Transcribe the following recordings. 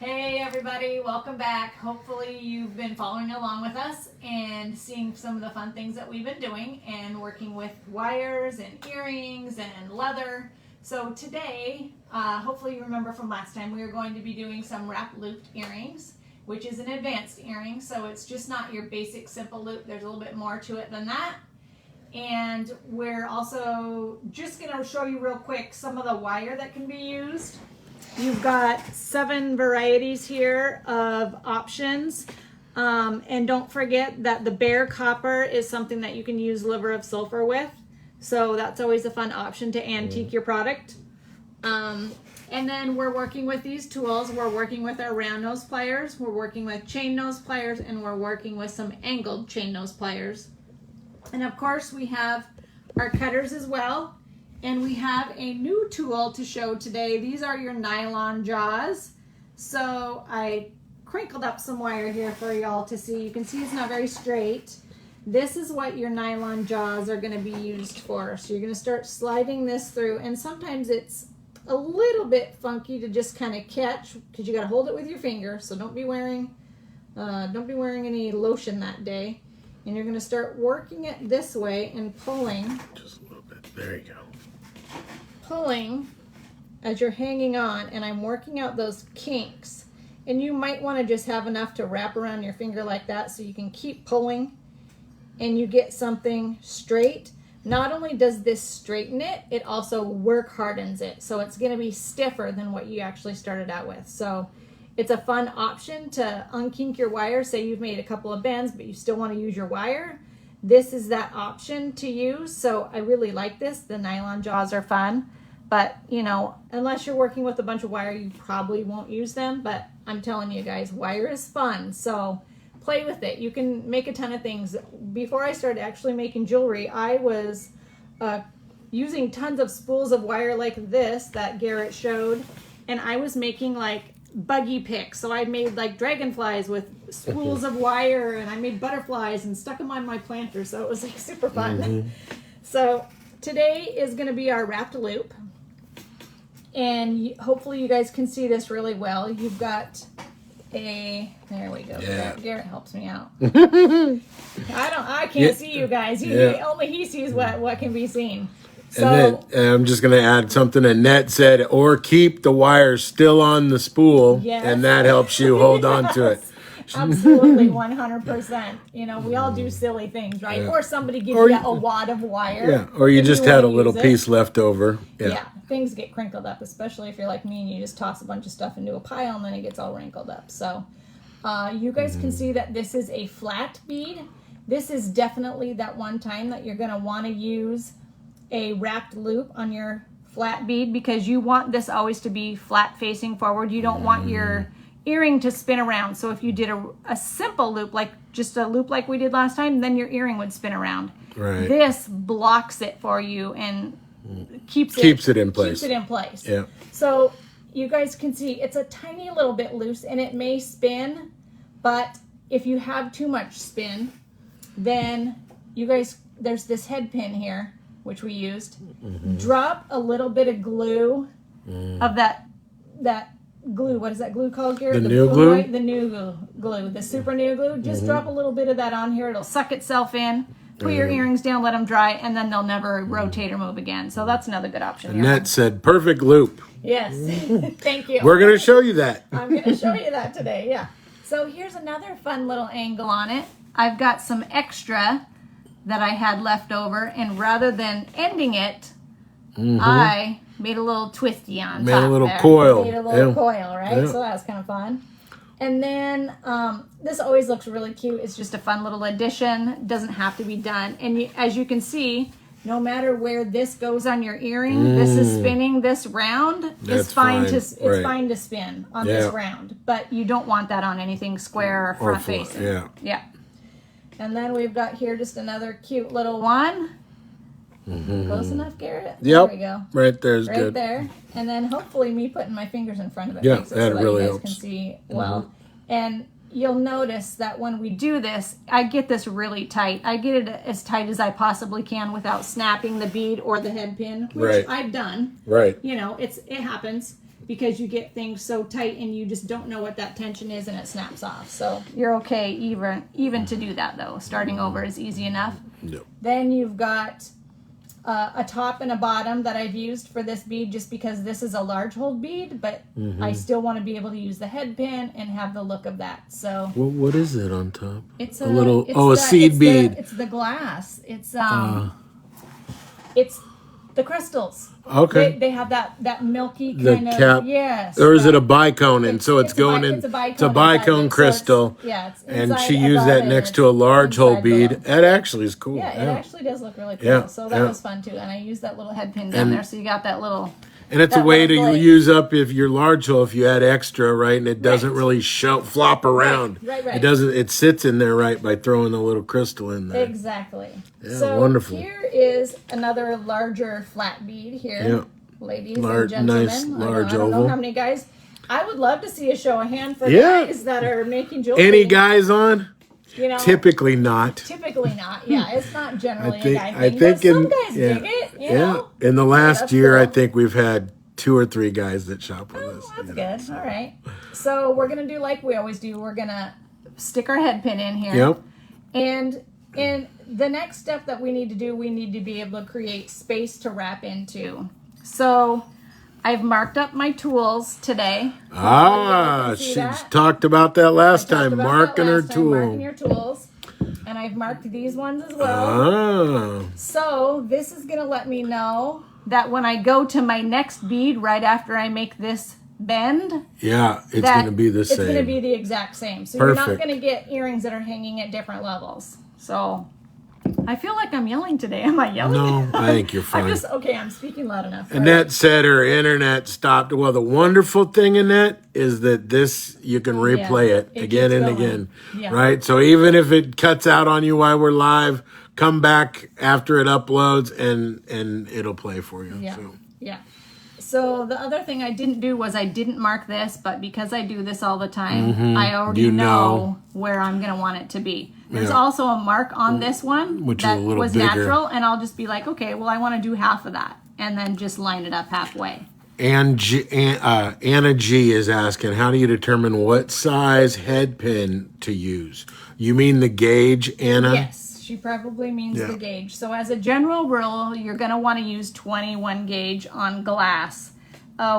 Hey everybody, welcome back. Hopefully you've been following along with us and seeing some of the fun things that we've been doing and working with wires and earrings and leather. So today, hopefully you remember from last time, we are going to be doing some wrap looped earrings, which is an advanced earring. So it's just not your basic simple loop. There's a little bit more to it than that. And we're also just going to show you real quick some of the wire that can be used. You've got 7 varieties here of options. And don't forget that the bare copper is something that you can use liver of sulfur with. So that's always a fun option to antique your product. And then we're working with these tools. We're working with our round nose pliers. We're working with chain nose pliers, and we're working with some angled chain nose pliers. And of course we have our cutters as well. And we have a new tool to show today. These are your nylon jaws. So I crinkled up some wire here for y'all to see. You can see it's not very straight. This is what your nylon jaws are going to be used for. So you're going to start sliding this through, and sometimes it's a little bit funky to just kind of catch because you got to hold it with your finger. So don't be wearing any lotion that day. And you're going to start working it this way and pulling. Just a little bit. There you go. Pulling as you're hanging on, and I'm working out those kinks. And you might want to just have enough to wrap around your finger like that so you can keep pulling and you get something straight. Not only does this straighten it, it also work hardens it. So it's going to be stiffer than what you actually started out with. So it's a fun option to unkink your wire. Say you've made a couple of bends, but you still want to use your wire. This is that option to use. So I really like this. The nylon jaws are fun. But, you know, unless you're working with a bunch of wire, you probably won't use them. But I'm telling you guys, wire is fun. So play with it. You can make a ton of things. Before I started actually making jewelry, I was using tons of spools of wire like this that Garrett showed. And I was making like buggy picks. So I made like dragonflies with spools of wire, and I made butterflies and stuck them on my planter. So it was like super fun. So today is going to be our wrapped loop. And hopefully you guys can see this really well. You've got there we go. Yeah. Garrett helps me out. I can't see you guys. Only he sees what can be seen. So, and then I'm just going to add something Annette said, or keep the wire still on the spool, and that helps you hold on to it. Absolutely, 100%. You know, we all do silly things, right? Yeah. Or somebody gives you a wad of wire. Yeah, or you just had a little piece left over. Yeah, things get crinkled up, especially if you're like me and you just toss a bunch of stuff into a pile and then it gets all wrinkled up. So you guys can see that this is a flat bead. This is definitely that one time that you're going to want to use a wrapped loop on your flat bead, because you want this always to be flat facing forward. You don't want your earring to spin around. So if you did a simple loop, like just a loop like we did last time, then your earring would spin around. Right. This blocks it for you and keeps it in place. Yeah. So you guys can see it's a tiny little bit loose and it may spin, but if you have too much spin, then you guys, there's this head pin here, which we used. Drop a little bit of glue of that glue. What is that glue called, Garrett? The new glue? The new glue. The super new glue. Just drop a little bit of that on here. It'll suck itself in. Put your earrings down, let them dry, and then they'll never rotate or move again. So that's another good option. Annette said, perfect loop. Yes. Thank you. We're going to show you that. I'm going to show you that today, yeah. So here's another fun little angle on it. I've got some extra that I had left over, and rather than ending it, I made a little twisty on top. Made a little coil. Made a little coil, right? Yeah. So that was kind of fun. And then this always looks really cute. It's just a fun little addition. It doesn't have to be done. And as you can see, no matter where this goes on your earring, this is spinning this round. It's fine to spin on this round, but you don't want that on anything square or front facing. Yeah. And then we've got here just another cute little one. Close enough, Garrett? Yep. There we go. Right there's good. Right there. And then hopefully me putting my fingers in front of it makes it that so really you guys helps. can see well. And you'll notice that when we do this, I get this really tight. I get it as tight as I possibly can without snapping the bead or the head pin, which I've done. Right. You know, it happens. because you get things so tight and you just don't know what that tension is and it snaps off. So you're okay even to do that though. Starting over is easy enough. Yep. Then you've got a top and a bottom that I've used for this bead just because this is a large hold bead, but I still want to be able to use the head pin and have the look of that. So what is it on top? it's a little a seed bead. It's the glass. It's the crystals. Okay. They have that milky The kind cap, of, yes. or is it a bicone? And so it's a going in. it's a bicone It's a bicone crystal. It's and inside she used above that and next it's to a large hole inside bead. below. That actually is cool. Yeah, it actually does look really cool. Yeah, So that was fun too. And I used that little head pin down And- there, so you got that little. And it's a that way to little blade. use up if your large hole, if you add extra, right, and it doesn't really flop around. Right. It doesn't. It sits in there right by throwing the little crystal in there. Exactly. Yeah, So wonderful. here is another larger flat bead here, Yeah. ladies and gentlemen. Nice large I don't know oval. how many guys. I would love to see a show of hand for Yeah. guys that are making jewelry. Any guys on? You know, Typically not. typically not. Yeah, it's not generally think- a guy I thing. think but some in- guys yeah. dig it. You Yeah. know? In the last that's year, I cool. think we've had 2 or 3 guys that shop with us. That's you know. good. All right. So we're gonna do like we always do. We're gonna stick our head pin in here. Yep. And the next step that we need to do, we need to be able to create space to wrap into. So I've marked up my tools today. She talked about that last time, marking her Marking tool. your tools. And I've marked these ones as well. Ah, So this is going to let me know that when I go to my next bead right after I make this bend, yeah, it's that going to be the same. It's going to be the exact same. So you're not Perfect. going to get earrings that are hanging at different levels. So I feel like I'm yelling today. Am I yelling? No, I think you're fine. I'm speaking loud enough. Annette said her internet stopped. Well, the wonderful thing, Annette, is that this, you can replay it it again keeps and going. again. Yeah. Right? So even if it cuts out on you while we're live, come back after it uploads and it'll play for you. Yeah. So. Yeah. So the other thing I didn't do was I didn't mark this, but because I do this all the time, I already You know know. where I'm going to want it to be. There's Yeah. also a mark on this one Which is that a little was bigger. natural, and I'll just be like, okay, well, I want to do half of that, and then just line it up halfway. And Anna G is asking, how do you determine what size head pin to use? You mean the gauge, Anna? Yes, she probably means Yeah. the gauge. So as a general rule, you're going to want to use 21 gauge on glass.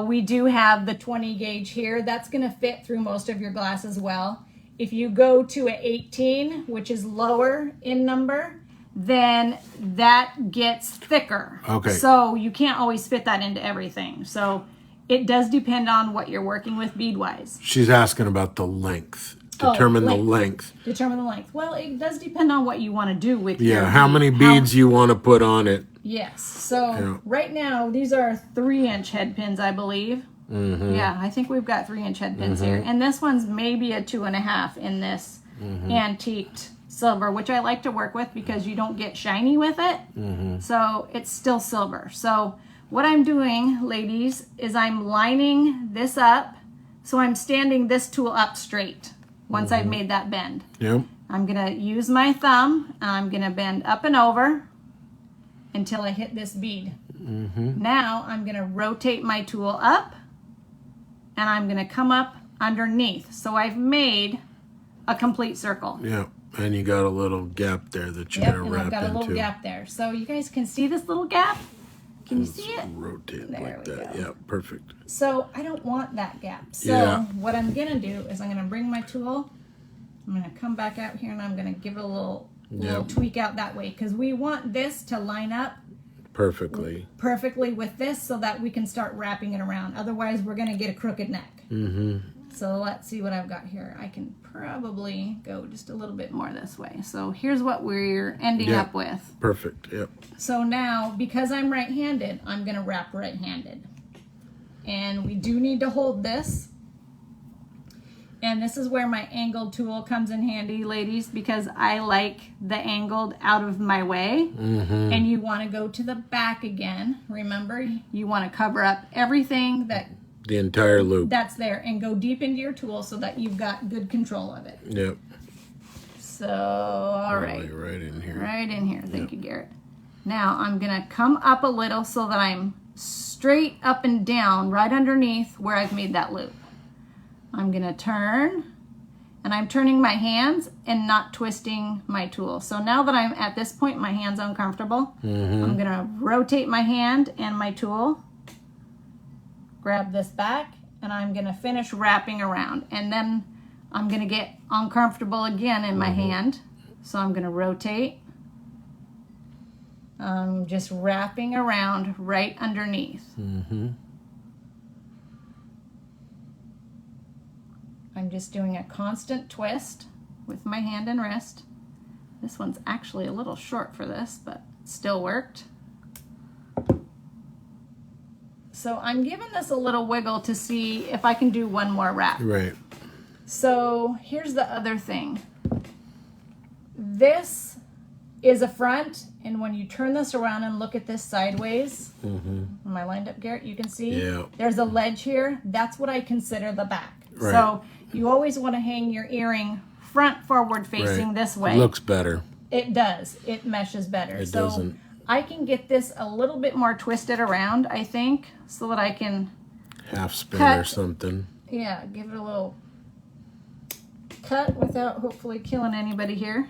We do have the 20 gauge here. That's going to fit through most of your glass as well. If you go to a 18, which is lower in number, then that gets thicker. Okay. So you can't always fit that into everything. So it does depend on what you're working with bead-wise. She's asking about the length. Determine the length. Determine the length. Well, it does depend on what you want to do with your Yeah, how bead. many beads you want to put on it. Yes. So Yeah. right now, these are 3-inch head pins, I believe. Yeah, I think we've got 3-inch head pins here. And this one's maybe a 2.5 in this antiqued silver, which I like to work with because you don't get shiny with it. So it's still silver. So what I'm doing, ladies, is I'm lining this up. So I'm standing this tool up straight once I've made that bend. Yep. I'm going to use my thumb. I'm going to bend up and over until I hit this bead. Now I'm going to rotate my tool up and I'm going to come up underneath. So I've made a complete circle. Yep. And you got a little gap there that you're Yep, going to and wrap I've got a into. little gap there. So you guys can see this little gap? Can you see it? Rotate There like we that. go. Yep, perfect. So I don't want that gap. So Yeah. what I'm going to do is I'm going to bring my tool, I'm going to come back out here and I'm going to give it a little tweak out that way because we want this to line up Perfectly. with this so that we can start wrapping it around. Otherwise, we're going to get a crooked neck. So let's see what I've got here. I can probably go just a little bit more this way. So here's what we're ending Yeah. up with. Perfect. Yep. So now, because I'm right-handed, I'm going to wrap right-handed. And we do need to hold this. And this is where my angled tool comes in handy, ladies, because I like the angled out of my way. And you want to go to the back again. Remember, you want to cover up everything The entire loop. that's there and go deep into your tool so that you've got good control of it. Yep. So, all right. Right in here. Right in here. Thank you, Garrett. Now I'm going to come up a little so that I'm straight up and down right underneath where I've made that loop. I'm gonna turn, and I'm turning my hands and not twisting my tool. So now that I'm at this point, my hand's uncomfortable, I'm gonna rotate my hand and my tool, grab this back, and I'm gonna finish wrapping around. And then I'm gonna get uncomfortable again in my hand. So I'm gonna rotate. I'm just wrapping around right underneath. I'm just doing a constant twist with my hand and wrist. This one's actually a little short for this, but it still worked. So I'm giving this a little wiggle to see if I can do one more wrap. Right. So here's the other thing. This is a front, and when you turn this around and look at this sideways, am I lined up, Garrett? You can see there's a ledge here. That's what I consider the back. Right. So you always want to hang your earring front forward facing this way. It looks better. It does. It meshes better. It so doesn't. I can get this a little bit more twisted around, I think, so that I can half spin or something. Yeah, give it a little cut without hopefully killing anybody here.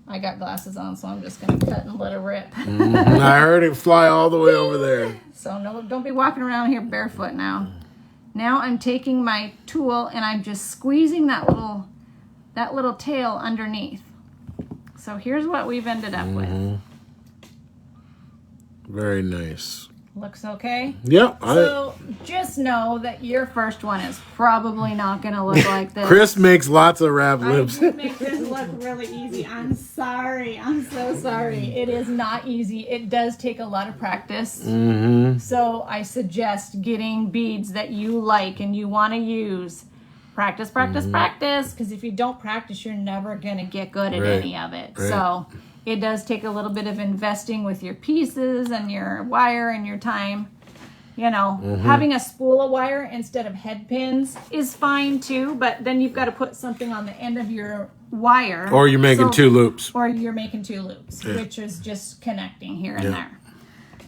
I got glasses on, so I'm just going to cut and let it rip. I heard it fly all the way over there. So no, don't be walking around here barefoot now. Now I'm taking my tool and I'm just squeezing that little tail underneath. So here's what we've ended up with. Very nice. Looks okay? Yep. So just know that your first one is probably not going to look like this. Criss makes lots of wrap lips. I make this look really easy. I'm sorry. I'm so sorry. It is not easy. It does take a lot of practice. So I suggest getting beads that you like and you want to use. Practice, practice, practice. Because if you don't practice, you're never going to get good at any of it. Right. So it does take a little bit of investing with your pieces and your wire and your time. You know, having a spool of wire instead of head pins is fine too, but then you've got to put something on the end of your wire. Or you're making two loops. Or you're making two loops, which is just connecting here and there.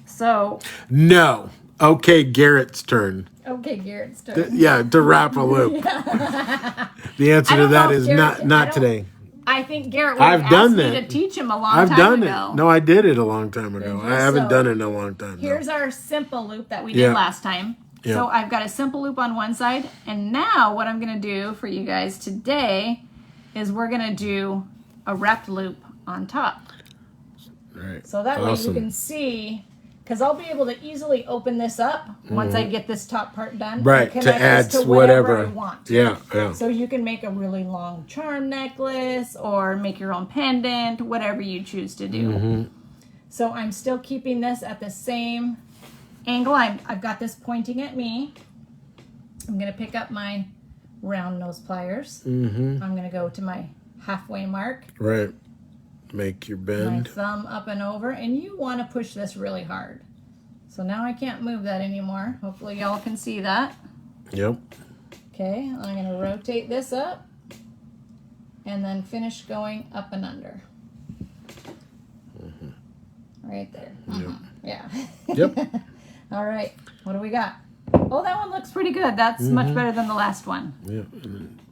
So. No. Okay, Garrett's turn. Okay, Garrett's turn. To wrap a loop. The answer to that is not today. I think Garrett would have asked me to teach him a long time ago. I've done it. No, I did it a long time ago. I haven't done it in a long time. Here's our simple loop that we did last time. So I've got a simple loop on one side. And now what I'm going to do for you guys today is we're going to do a wrapped loop on top. Right. So that way you can see, because I'll be able to easily open this up once I get this top part done. Right, and to add this to whatever I want. Yeah. So you can make a really long charm necklace or make your own pendant, whatever you choose to do. So I'm still keeping this at the same angle. I've got this pointing at me. I'm going to pick up my round nose pliers. I'm going to go to my halfway mark. Right. Make your bend. My thumb up and over, and you want to push this really hard. So now I can't move that anymore. Hopefully y'all can see that. Yep. Okay, I'm going to rotate this up and then finish going up and under. Right there. Yeah. Yep. All right. What do we got? Oh, that one looks pretty good. That's much better than the last one. Yeah.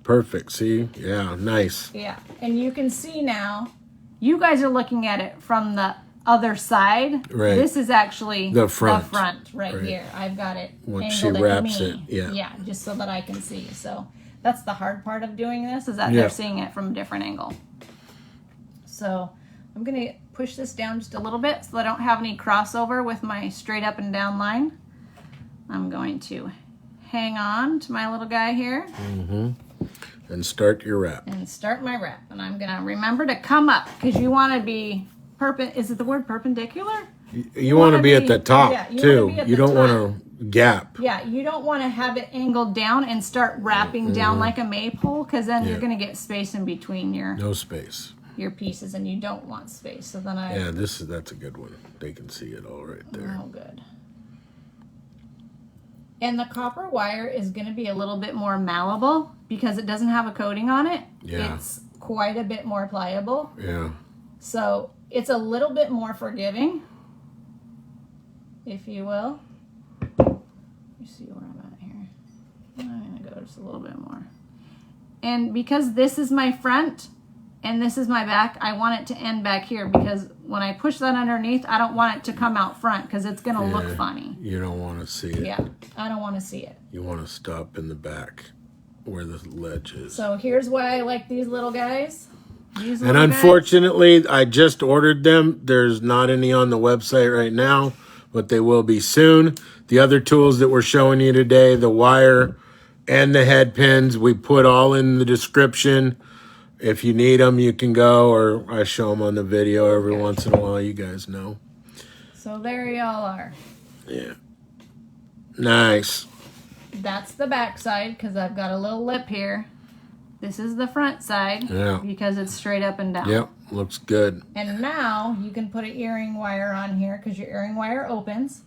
Perfect. See? Yeah. Nice. Yeah. And you can see now, you guys are looking at it from the other side. Right. This is actually the front right here. I've got it once she angled wraps at it. me. Yeah. Yeah, just so that I can see. So that's the hard part of doing this, is that they're seeing it from a different angle. So I'm going to push this down just a little bit so I don't have any crossover with my straight up and down line. I'm going to hang on to my little guy here. And start your wrap. And start my wrap. And I'm going to remember to come up, because you want to be is it the word perpendicular? You want to be at the top, too. You don't want to gap. Yeah, you don't want to have it angled down and start wrapping down like a maypole, because then you're going to get space in between your your pieces, and you don't want space. So then that's a good one. They can see it all right there. Oh, good. And the copper wire is going to be a little bit more malleable because it doesn't have a coating on it. Yeah. It's quite a bit more pliable. Yeah. So it's a little bit more forgiving. if you will. Let me see where I'm at here. I'm gonna go just a little bit more. And because this is my front and this is my back, I want it to end back here because when I push that underneath, I don't want it to come out front because it's gonna look funny. You don't want to see it. Yeah, I don't want to see it. You want to stop in the back where the ledge is. So here's why I like these little guys. And unfortunately, I just ordered them. There's not any on the website right now, but they will be soon. The other tools that we're showing you today, the wire and the head pins, we put all in the description. If you need them, you can go, or I show them on the video every once in a while. You guys know. So there y'all are. Yeah. Nice. That's the back side because I've got a little lip here. This is the front side because it's straight up and down. Yep, looks good. And now you can put an earring wire on here because your earring wire opens.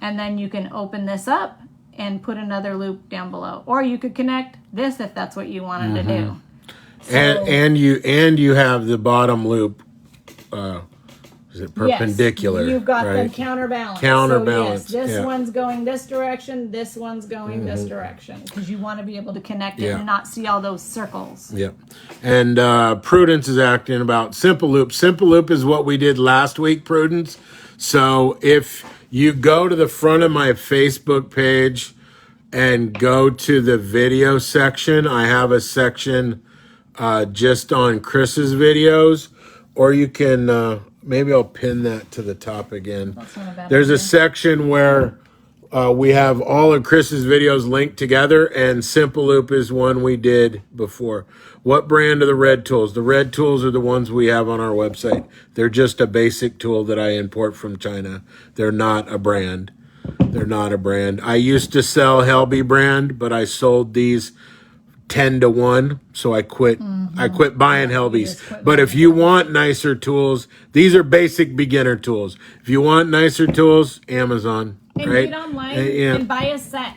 And then you can open this up and put another loop down below. Or you could connect this if that's what you wanted to do. So, and you have the bottom loop. Is it perpendicular? Yes, you've got right? them counterbalance. Counterbalance. So yes, this one's going this direction. This one's going this direction because you want to be able to connect it and not see all those circles. Yep. And Prudence is acting about Simple Loop. Simple Loop is what we did last week, Prudence. So if you go to the front of my Facebook page and go to the video section, I have a section just on Criss's videos, or you can, maybe I'll pin that to the top again. There's a section where we have all of Criss's videos linked together, and Simple Loop is one we did before. What brand are the red tools? The red tools are the ones we have on our website. They're just a basic tool that I import from China. They're not a brand. They're not a brand. I used to sell Helby brand, but I sold these 10 to 1, so I quit. I quit buying Helbys. But if you want nicer tools, these are basic beginner tools. If you want nicer tools, Amazon. And right? get online and buy a set.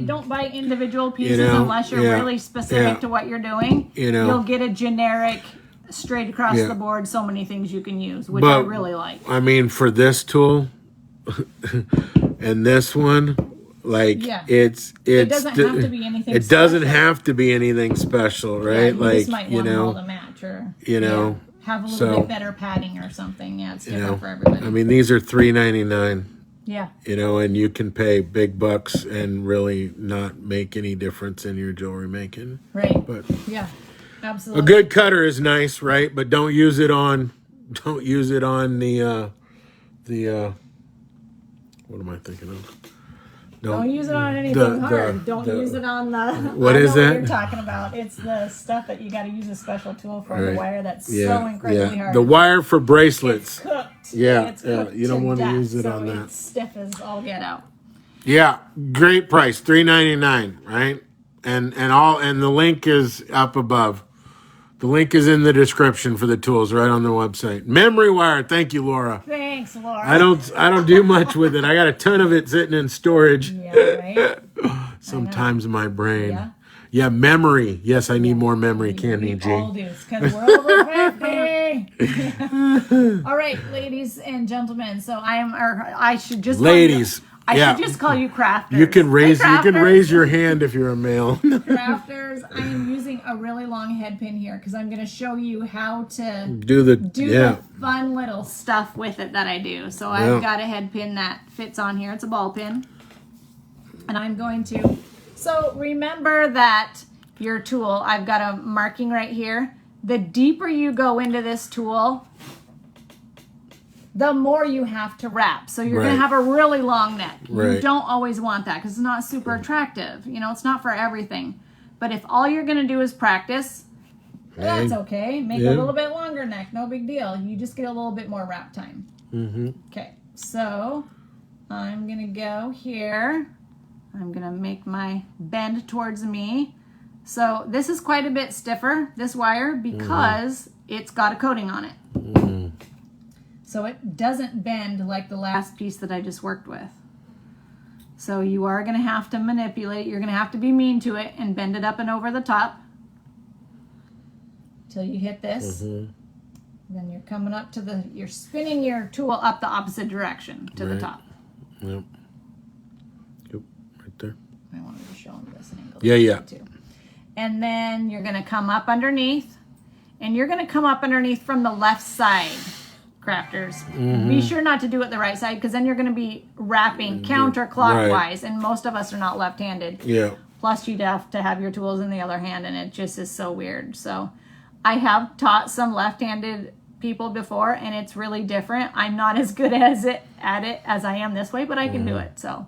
Don't buy individual pieces unless you're really specific to what you're doing. You'll get a generic, straight across the board, so many things you can use, which I really like. I mean, for this tool and this one, like it doesn't have to be anything. It doesn't have to be anything special, right? You like just might want them all to match, or have a little bit better padding or something. Yeah, it's different for everybody. I mean, these are $3.99. Yeah. And you can pay big bucks and really not make any difference in your jewelry making. Right. But yeah, absolutely. A good cutter is nice, right? But don't use it on the what am I thinking of? Don't use it on anything hard. Don't use it on the... What is that? What you're talking about. It's the stuff that you got to use a special tool for, the wire that's so incredibly hard. The wire for bracelets. It's cooked. It's cooked you don't want to use it on that. It's stiff as all get out. Yeah, great price, $3.99, right? And the link is up above. The link is in the description for the tools right on the website. Memory wire, thank you, Laura. Thanks, Laura. I don't do much with it. I got a ton of it sitting in storage. Yeah, right? Sometimes my brain. Yeah, memory. Yes, I need more memory, Candy G. We all do, because we're over 50. All right, ladies and gentlemen. So I should just ladies. I should just call you crafters. You can raise your hand if you're a male. Crafters, I am using a really long head pin here because I'm going to show you how to do the fun little stuff with it that I do. So I've got a head pin that fits on here. It's a ball pin. And I'm going to... So remember that your tool, I've got a marking right here. The deeper you go into this tool, the more you have to wrap. So you're going to have a really long neck. You don't always want that because it's not super attractive. It's not for everything. But if all you're going to do is practice, that's okay. Make a little bit longer neck. No big deal. You just get a little bit more wrap time. Okay. So I'm going to go here. I'm going to make my bend towards me. So this is quite a bit stiffer, this wire, because it's got a coating on it. So it doesn't bend like the last piece that I just worked with. So you are going to have to manipulate. You're going to have to be mean to it and bend it up and over the top till you hit this. Then you're coming up to you're spinning your tool up the opposite direction to the top. Yep. Yep. Right there. I wanted to show them this angle. Yeah. Too. And then you're going to come up underneath. And you're going to come up underneath from the left side, crafters. Be sure not to do it the right side, because then you're going to be wrapping counterclockwise. Right. And most of us are not left-handed. Yeah. Plus, you'd have to have your tools in the other hand, and it just is so weird. So I have taught some left-handed people before, and it's really different. I'm not as good at it as I am this way, but I can do it. So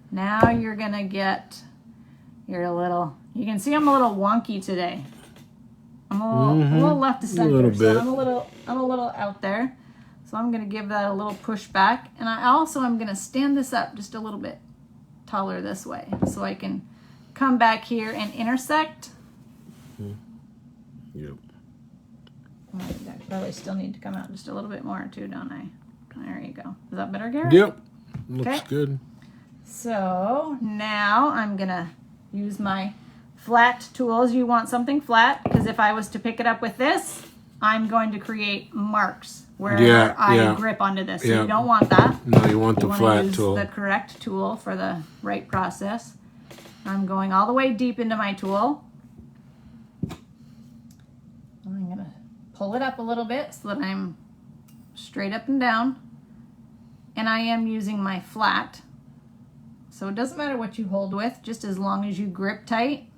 now you're going to get your little, you can see I'm a little wonky today. I'm a little left to center, a little bit. So I'm a little out there. So I'm going to give that a little push back, and I also am going to stand this up just a little bit taller this way, so I can come back here and intersect. Yep. I probably still need to come out just a little bit more too, don't I? There you go. Is that better, Garrett? Yep. Looks good. So now I'm going to use my flat tools. You want something flat, because if I was to pick it up with this, I'm going to create marks where I grip onto this. So you don't want that. No, you want the flat use tool. The correct tool for the right process. I'm going all the way deep into my tool. I'm going to pull it up a little bit so that I'm straight up and down. And I am using my flat. So it doesn't matter what you hold with, just as long as you grip tight.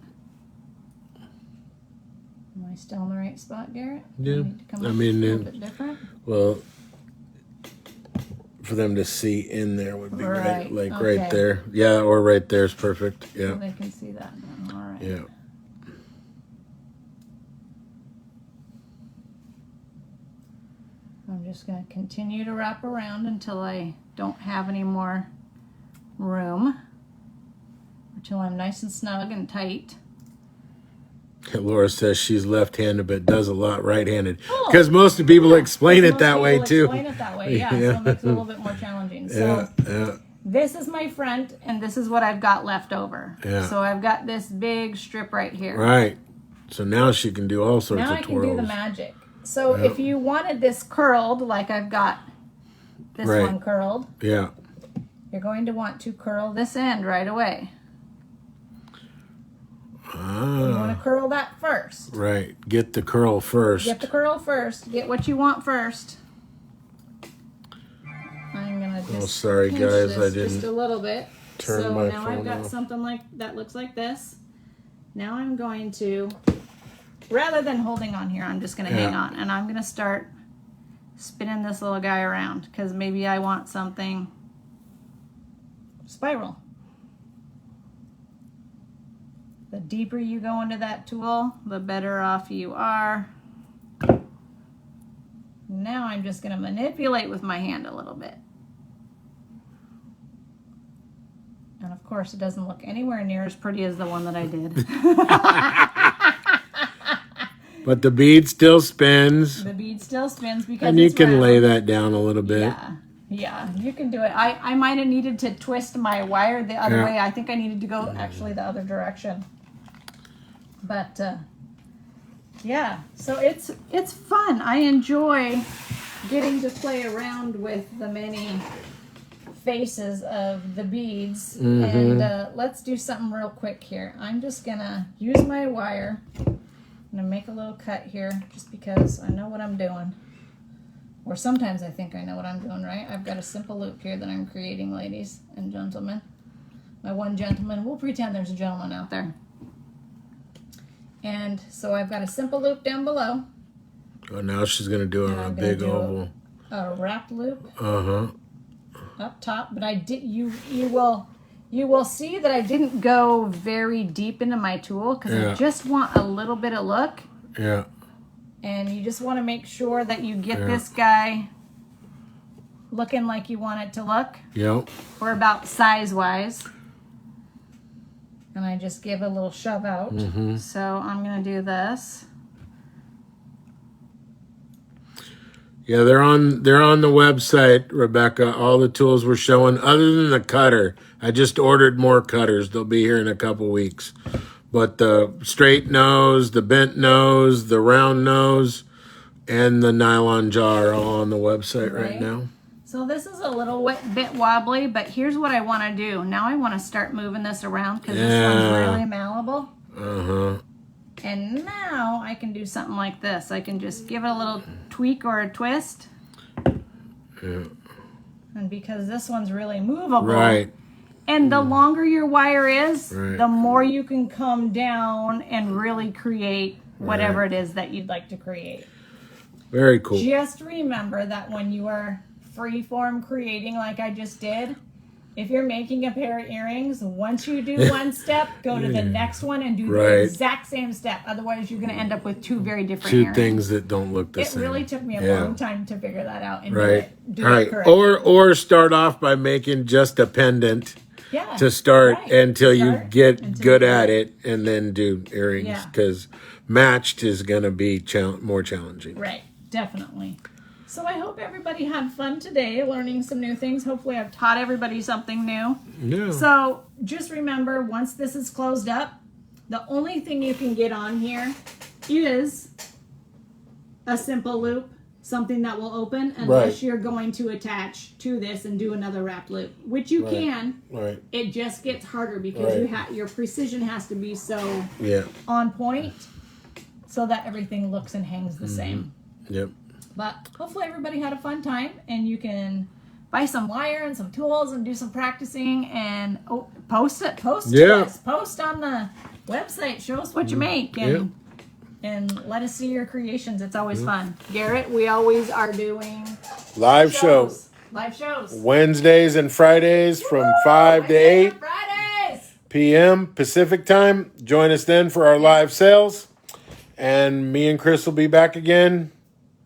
Am I still in the right spot, Garrett? Yeah. Need to come I up mean, a little bit different. Well, for them to see in there would be Right. right Okay. there. Yeah, or right there is perfect. Yeah. So they can see that now. All right. Yeah. I'm just going to continue to wrap around until I don't have any more room, until I'm nice and snug and tight. Laura says she's left-handed but does a lot right-handed, because most of the people explain it that way too. Explain it that way, yeah. So it makes it a little bit more challenging. So this is my front, and this is what I've got left over. Yeah. So I've got this big strip right here. Right. So now she can do all sorts Now of I twirls. can do the magic. So if you wanted this curled, like I've got this one curled, yeah. you're going to want to curl this end right away. You want to curl that first. Right. Get the curl first. Get the curl first. Get what you want first. I'm gonna just sorry pinch guys, this I didn't just a little bit. turn so my now I've phone got off. something like that looks like this. Now I'm going to, rather than holding on here, I'm just gonna hang on, and I'm gonna start spinning this little guy around, because maybe I want something spiral. The deeper you go into that tool, the better off you are. Now I'm just going to manipulate with my hand a little bit. And of course, it doesn't look anywhere near as pretty as the one that I did. But the bead still spins. The bead still spins because And you it's can round. lay that down a little bit. Yeah, you can do it. I might have needed to twist my wire the other way. I think I needed to go actually the other direction. But yeah, so it's fun. I enjoy getting to play around with the many faces of the beads. And let's do something real quick here. I'm just gonna use my wire. I'm gonna make a little cut here just because I know what I'm doing. Or sometimes I think I know what I'm doing, right? I've got a simple loop here that I'm creating, ladies and gentlemen. My one gentleman, we'll pretend there's a gentleman out there. And so I've got a simple loop down below. Oh, now she's going to do a big oval. A wrapped loop Uh-huh. up top. But I did. You will see that I didn't go very deep into my tool, because I just want a little bit of look. Yeah. And you just want to make sure that you get this guy looking like you want it to look. Yep. Or about size-wise. And I just give a little shove out. So I'm going to do this. Yeah, they're on the website, Rebecca. All the tools we're showing, other than the cutter. I just ordered more cutters. They'll be here in a couple weeks. But the straight nose, the bent nose, the round nose, and the nylon jar are all on the website right now. So this is a little bit wobbly, but here's what I want to do. Now I want to start moving this around because this one's really malleable. Uh-huh. And now I can do something like this. I can just give it a little tweak or a twist. Yeah. And because this one's really movable. Right. And the longer your wire is, Right. the more you can come down and really create whatever it is that you'd like to create. Very cool. Just remember that when you are freeform creating like I just did, if you're making a pair of earrings, once you do one step, go to the next one and do the exact same step. Otherwise, you're going to end up with two very different Two earrings. things that don't look the same. It really took me a long time to figure that out and do Right. it correctly. Or start off by making just a pendant to start until you get good at it, and then do earrings, because matched is going to be more challenging. Right, definitely. So I hope everybody had fun today learning some new things. Hopefully I've taught everybody something new. Yeah. So just remember, once this is closed up, the only thing you can get on here is a simple loop, something that will open, unless you're going to attach to this and do another wrap loop, which you can. Right. It just gets harder because your precision has to be so on point so that everything looks and hangs the same. Yep. But hopefully everybody had a fun time, and you can buy some wire and some tools and do some practicing and post to us. Post on the website. Show us what you make and let us see your creations. It's always fun. Garrett, we always are doing live shows. Live shows. Wednesdays and Fridays from 5 to 8 p.m. Pacific time. Join us then for our live sales. And me and Criss will be back again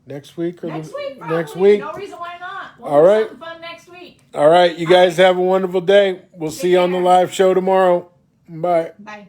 next week. Next week, probably. Next week. No reason why not. All right. Do something fun next week. All right. You guys have a wonderful day. We'll see you on the live show tomorrow. Bye. Bye.